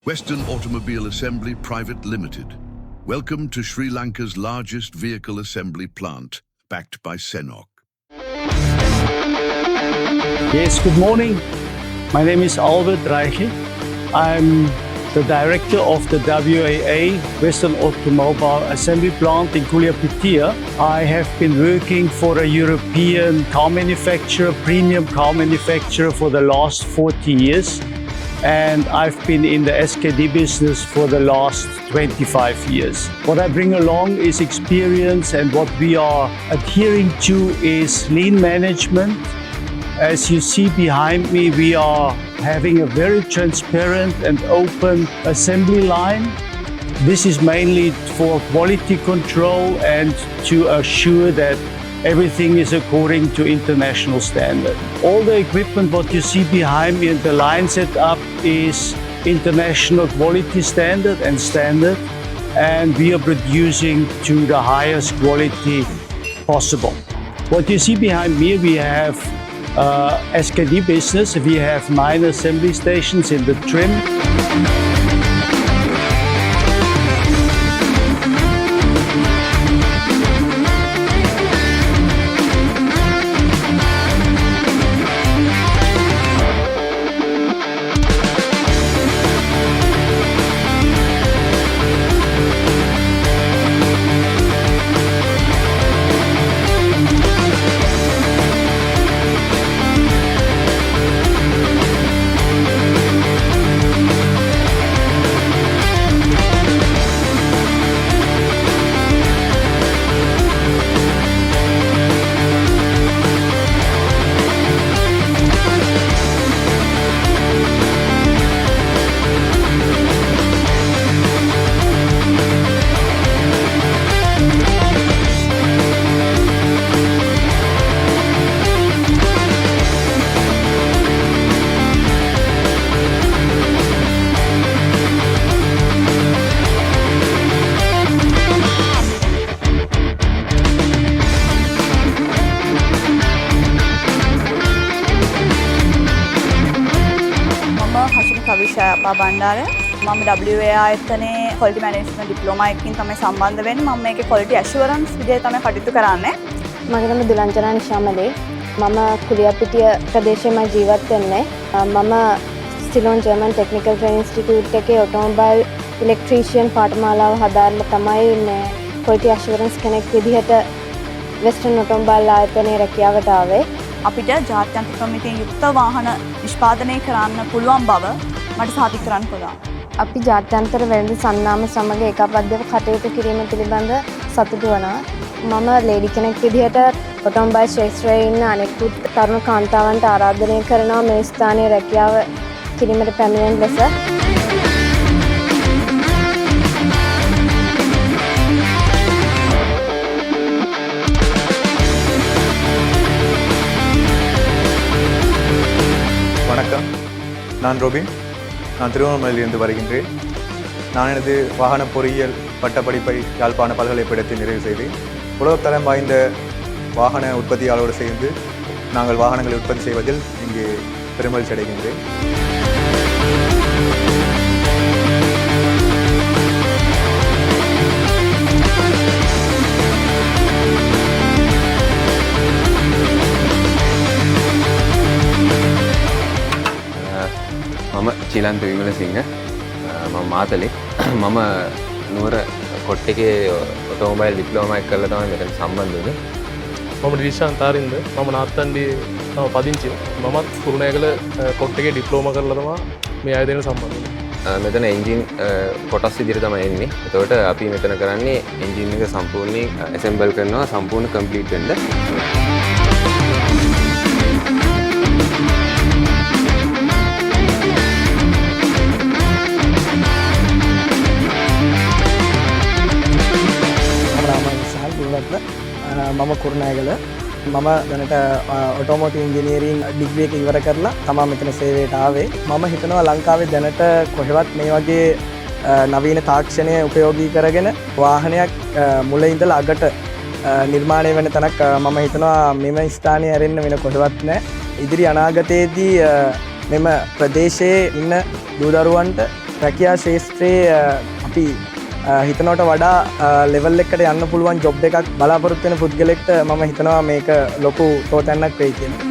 Western Automobile Assembly Private Limited. Welcome to Sri Lanka's largest vehicle assembly plant, backed by Senok. Yes, good morning. My name is Albert Reiche. I'm the director of the WAA Western Automobile Assembly Plant in Kuliapitia. I have been working for a European car manufacturer, premium car manufacturer for the last 40 years. And I've been in the SKD business for the last 25 years. What I bring along is experience, and what we are adhering to is lean management. As you see behind me, we are having a very transparent and open assembly line. This is mainly for quality control and to assure that everything is according to international standard. All the equipment what you see behind me and the line setup is international quality standard, and we are producing to the highest quality possible. What you see behind me, we have SKD business. We have 9 assembly stations in the trim. Kavisha Bandara මම WA ආයතනයේ quality management diploma එකකින් තමයි සම්බන්ධ වෙන්නේ. මම මේකේ quality assurance විදිහට තමයි කටයුතු කරන්නේ. මගේ නම දුලංජනා නිශාමලේ. මම කුලියාපිටිය ප්‍රදේශයේ ජීවත් වෙන්නේ. මම Ceylon German technical training institute එකේ ඔටෝමොබයිල් ඉලෙක්ට්‍රීෂියන් පාඨමාලාව හදාරලා තමයි මේ quality assurance කෙනෙක් විදිහට වෙස්ටර්න් ඔටෝමොබයිල් ආයතනයේ රැකියාවට ආවේ. අපිට ජාත්‍යන්තර ක්‍රමයකින් යුක්ත වාහන නිෂ්පාදනය කරන්න පුළුවන් බව මට සාතික කරන්න පුළුවන්. අපි ජාත්‍යන්තර වෙළඳ සන්නාම සමග ඒකාබද්ධව කටයුතු කිරීම පිළිබඳ සතුටු වෙනවා. මම ලේඩි කෙනෙක් විදිහට ඔටෝමොබයිල් ශාස්ත්‍රයේ ඉන්න අනෙකුත් තරුණ කාන්තාවන්ට ආරාධනය කරනවා මේ ස්ථානයේ රැකියාව කිරීමට පැමිණෙන ලෙස. வணக்கம், நான் ரோபின். நான் திருவண்ணாமலையிலிருந்து வருகின்றேன். நான் எனது வாகன பொறியியல் பட்டப்படிப்பை யாழ்ப்பாண பல்கலைக்கழகத்தில் நிறைவு செய்தேன். உலகத்தரம் வாய்ந்த வாகன உற்பத்தியாளரோடு சேர்ந்து நாங்கள் வாகனங்களை உற்பத்தி செய்வதில் இங்கு பெருமகிழ்ச்சி அடைகின்றேன். මම චීලන්ත විමලසිංහ. මම මාතලේ. මම නුවර කොට්ටේ ඔටෝමොබයිල් ඩිප්ලෝමා එක කරලා තමයි මෙතන සම්බන්ධ වුනේ. මම ඩිෂාන් තාරින්ද. මම නාත්තන්ඩි තම පදිංචි. මමත් කුරුණෑගල කොට්ටේ ඩිප්ලෝමා කරලා තමයි මේ ආයතනයට සම්බන්ධ වුනේ. මෙතන එන්ජින් කොටස් විදිහට තමයි එන්නේ. එතකොට අපි මෙතන කරන්නේ එන්ජින් එක සම්පූර්ණයෙන් ඇසෙම්බල් කරනවා සම්පූර්ණ කම්ප්ලීට් වෙන්න. මම කුරුණෑගල. මම දැනට ඔටෝමෝටිව් ඉංජිනේරින් ඩිග්‍රී එක ඉවර කරලා තමයි මෙතන සේවයට ආවේ. මම හිතනවා ලංකාවේ දැනට කොහෙවත් මේ වගේ නවීන තාක්ෂණය උපයෝගී කරගෙන වාහනයක් මුල ඉඳලා අගට නිර්මාණය වෙන තැනක් මම හිතනවා මෙම ස්ථානයේ ඇරෙන්න වෙන කොහෙවත් නැහැ. ඉදිරි අනාගතයේදී මෙම ප්‍රදේශයේ ඉන්න දූ දරුවන්ට රැකියා ශේෂත්‍රයේ අපි හිතනවට වඩා ලෙවල් එකට යන්න පුළුවන් ජොබ් එකක් බලාපොරොත්තු වෙන පුද්ගලෙක්ට මම හිතනවා මේක ලොකු තෝතැන්නක් වෙයි කියලා.